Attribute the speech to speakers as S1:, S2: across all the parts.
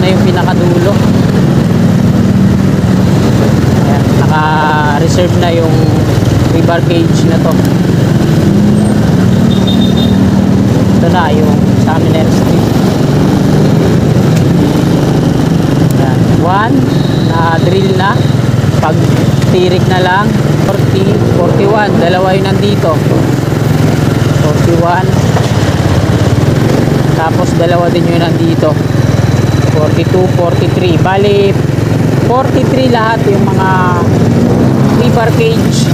S1: na yung pinakadulo. Ayan, naka-reserve na yung rebar cage na to. Ito na yung Summoner Street. Ayan, 1 na drill na. Pag tirik na lang 40, 41, dalawa yun nandito. 41, tapos dalawa din yun nandito. 42, 43, bali 43 lahat yung mga rebar cage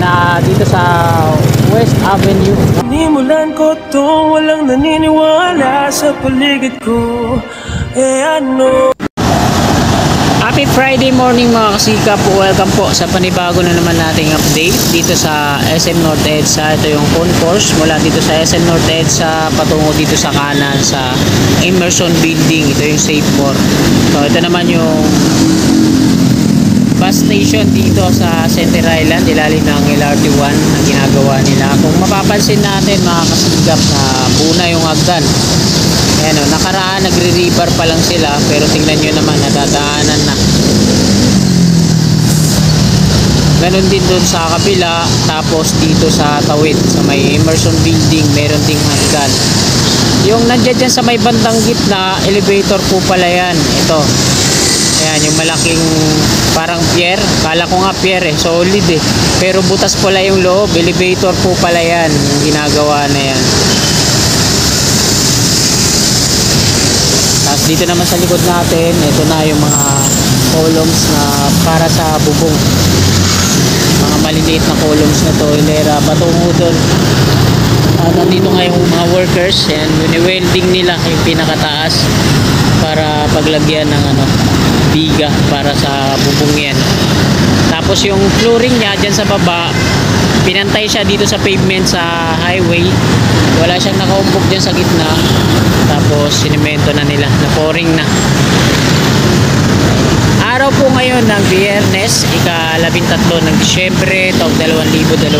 S1: na dito sa West Avenue.
S2: Nimulan ko to, walang naniniwala sa paligid ko. Ano?
S1: Happy Friday morning mga kasikap. Welcome po sa panibago na naman nating update dito sa SM North EDSA. Ito yung concourse mula dito sa SM North EDSA patungo dito sa kanan sa Emerson Building. Ito yung Safecore. So ito naman yung bus station dito sa Center Island, ilalim ng LRT1 na ginagawa nila. Kung mapapansin natin mga kasikap na buna yung hagdan. Ayan o, nakaraan nagre-rebar pa lang sila, pero tingnan nyo naman nadadaanan na. Ganon din dun sa kabila, tapos dito sa tawid sa may Emerson Building meron ding hagdan. Yung nandiyan dyan sa may bandang gitna, elevator po pala yan. Ito, ayan yung malaking parang pier, kala ko nga pier eh, solid eh, pero butas pala yung loob. Elevator po pala yan, yung ginagawa na yan. Tapos dito naman sa likod natin, ito na yung mga columns na para sa bubong. Mga maliliit na columns na to, hilera patungo doon. Nandito nga yung mga workers, yan, wini-welding nila yung pinakataas para paglagyan ng biga para sa bubong yan. Tapos yung flooring niya dyan sa baba, pinantay siya dito sa pavement sa highway. Wala siyang nakaumpok dyan sa gitna. Tapos sinemento na nila, na pouring na. Araw po ngayon ng Biyernes, ika-13 ng Disyembre taong 2024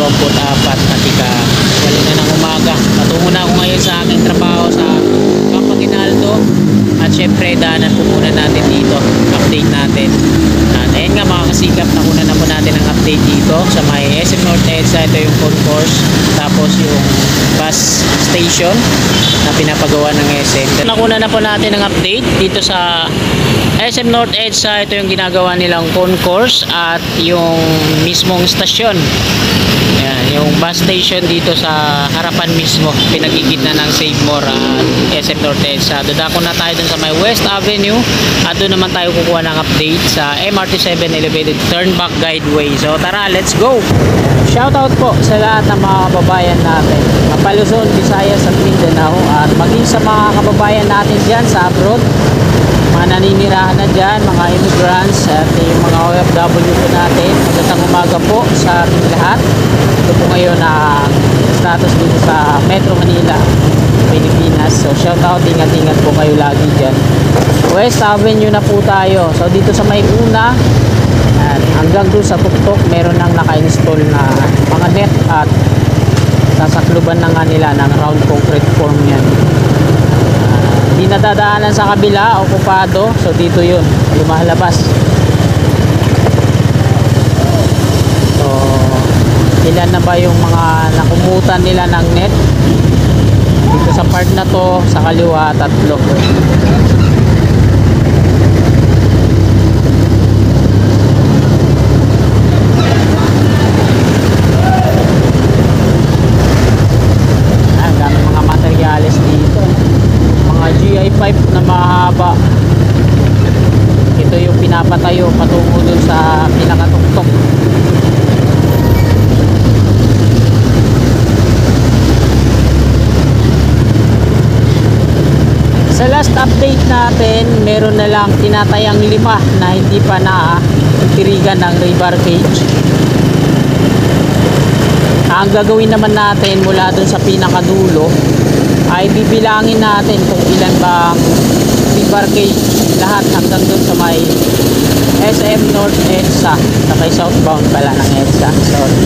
S1: at ika-8 na ng umaga. Patungo na ako ngayon sa aking trabaho sa Campo Aguinaldo. At syempre daanan po muna natin dito, update natin. At ayun nga mga kasikap, nakunan na po natin ang update dito sa may SM North EDSA. Ito yung concourse, tapos yung bus station na pinapagawa ng SM. Nakunan na po natin ang update dito sa SM North EDSA. Ito yung ginagawa nilang concourse at yung mismong stasyon. Ayan, yung bus station dito sa harapan mismo, pinagigitna ng Safecore at SM North EDSA. Dadako na tayo dun sa may West Avenue at doon naman tayo kukuha ng update sa MRT7 Elevated Turnback Guideway. So tara, let's go! Shoutout po sa lahat ng mga kababayan natin sa Luzon, Visayas at Mindanao, at maging sa mga kababayan natin dyan sa abroad, mga naninirahan na dyan, mga immigrants at yung mga OFW po natin. Magandang umaga po sa ating lahat. Ito po ngayon na status dito sa Metro Manila, Pilipinas. So shout out, ingat-ingat po kayo lagi dyan. West Avenue na po tayo. So dito sa may una hanggang doon sa tuktok, meron nang naka-install na mga net at sasakluban na nga nila ng round concrete form yan. Hindi nadadaanan sa kabila, okupado. So dito yun, lumalabas. So ilan na ba yung mga nakumutan nila ng net dito sa part na to? Sa kaliwa, 3. Pipe na mahaba. Ito yung pinapatayo patungo dun sa pinakatuktok. Sa last update natin, meron na lang tinatayang 5 na hindi pa na-tirigan ng rebar cage. Ang gagawin naman natin mula dun sa pinakadulo ay bibilangin natin kung ilan bang rebar cage lahat hanggang dun sa may SM North EDSA, sa may southbound pala ng EDSA. Sorry.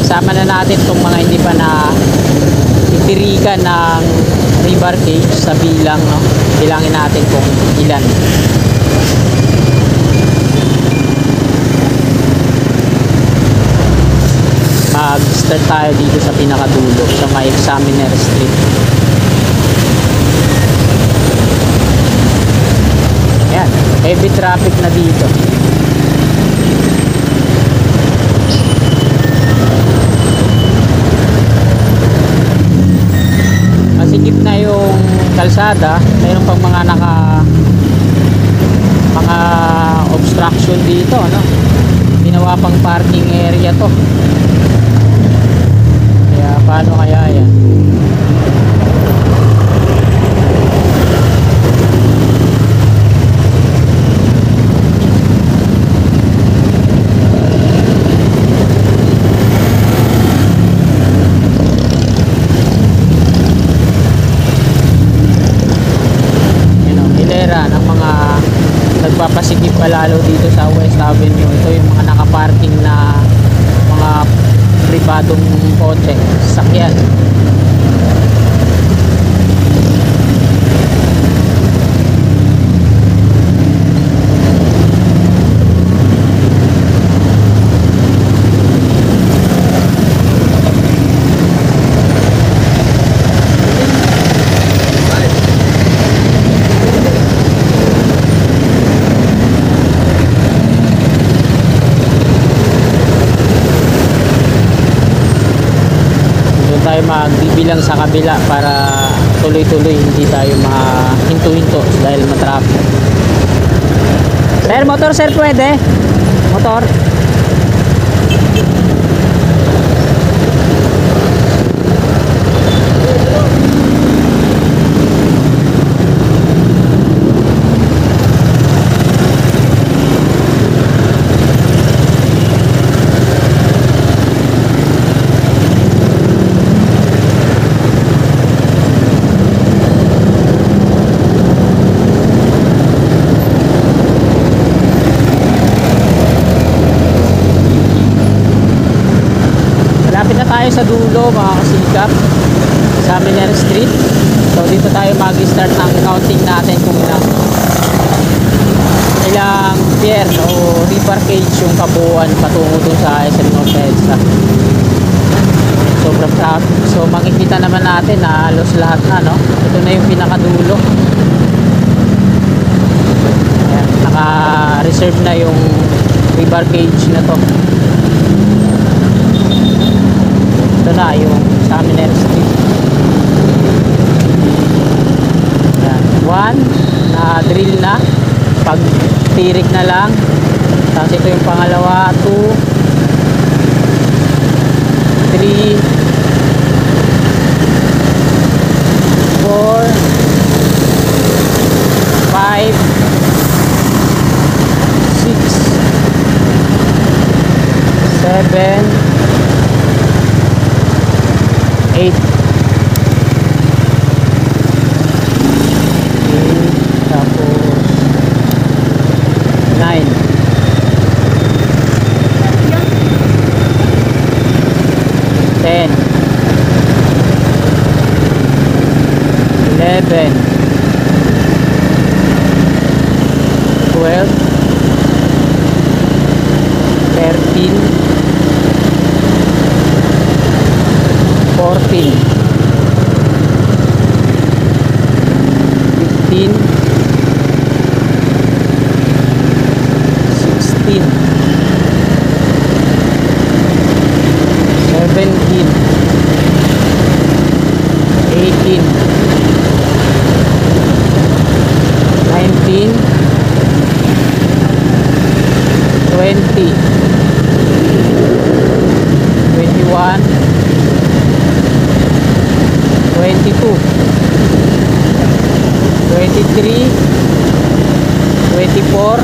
S1: Isama na natin itong mga hindi pa na itirikan ng rebar cage sa bilang, no? Bilangin natin kung ilan. Mag-start tayo dito sa pinakadulo sa may Examiner Street. Ayan, heavy traffic na dito. Masikip na yung kalsada, mayroon pang mga obstruction dito, no? Ginawa pang parking area to. Kaya paano kaya yan? Nagpapasikip pa lalo dito sa West Avenue. Ito yung mga nakaparking na mga pribadong kotse, sakyan. Tayo magbibilang sa kabila para tuloy-tuloy, hindi tayo mahinto-hinto dahil matraffic. Sir, motor sir, pwede? Motor? Tayo sa dulo mga kasikap, Examiner Street. So dito tayo mag-start ng counting natin kung ilang pier o rebar cage yung kabuuan patungo dun sa SM North EDSA. Sobrang traffic. So makikita naman natin na halos lahat na, no? Ito na yung pinakadulo. Ayan, naka-reserve na yung rebar cage na to. Ito na yung Examiner Street. Ayan. 1 na drill na, pag tirik na lang. Tapos ito yung pangalawa, 2 3 4 5 6 7 8 tapos 9 10 11 12 13 14 15 16 17 18 19 20 21 22 23 24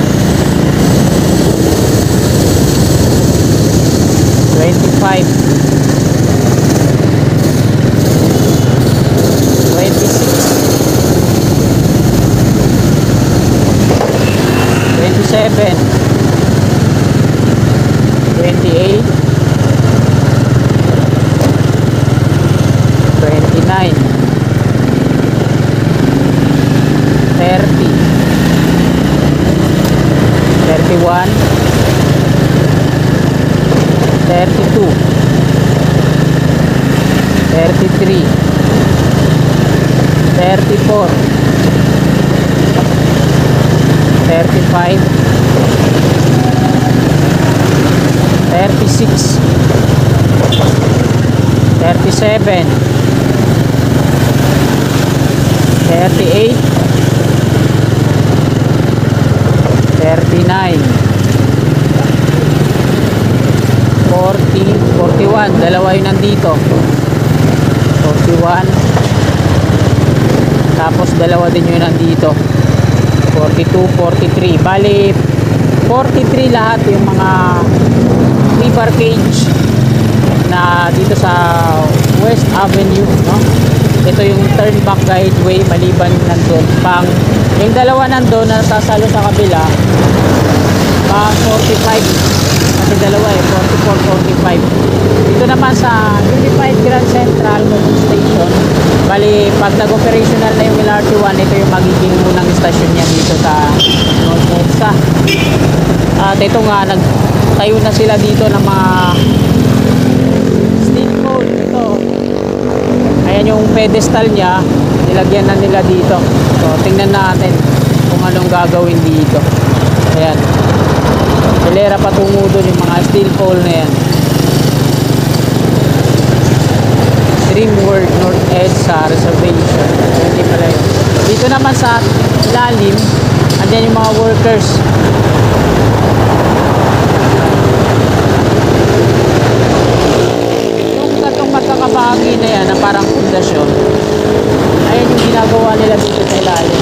S1: 25 27 28 29 31, 32, 33, 34, 35, 36, 37, 38, 39, 40, 41, dalawa yun nandito, 41, tapos dalawa din yun nandito, 42, 43, bali 43 lahat yung mga free parkage na dito sa West Avenue, no? Ito yung turn back guideway maliban nandun yung dalawa nandun na sasalo sa kabila pang 45 kasi dalawa 44, 45. Dito naman sa Unified Grand Central Station, bali pag nag-operational na yung LRT1, ito yung magiging unang station niya dito sa North EDSA. At ito nga, nagtayo na sila dito ng mga steel pole. Ito, ayan yung pedestal niya, nilagyan na nila dito. So tingnan natin kung anong gagawin dito. Ayan, hilera patungo doon yung mga steel pole na yan. Dreamworld North EDSA Reservation, hindi pala yun. Dito naman sa ilalim, andyan yung mga workers. Yung tatlong magkakabahagi na yan na parang pundasyon, ayan yung ginagawa nila dito sa ilalim.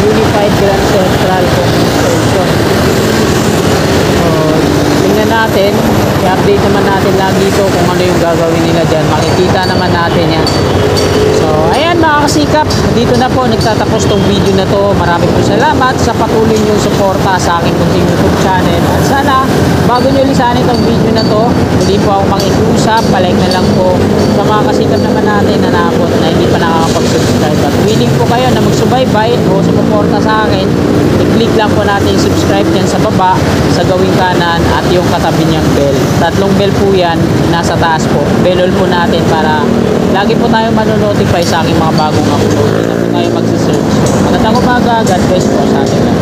S1: Unified Grand Central Station. So, tingnan natin, i-update naman natin lagi ito kung ano yung gagawin nila dyan. Makikita naman natin yan. So, ayan mga kasikap, dito na po nagtatapos tong video na to. Maraming po salamat sa patuloy niyong suporta sa aking munting YouTube channel. At sana, bago nyo lisanin tong video na to, hindi po ako makikiusap, palike na lang po sa mga kasikap naman natin na naabot na hindi pa nakakapag-subscribe. At willing po kayo na magsubaybay o sumuporta sa akin, i-click lang po natin yung subscribe dyan sa baba, sa gawing kanan at yung katabi niyang bell. Tatlong bell po yan, nasa taas po. Bell all po natin para lagi po tayo manonotify sa aking mga bagong upload. Hindi na po tayo magsisearch. Magandang umaga, God bless po sa atin lang.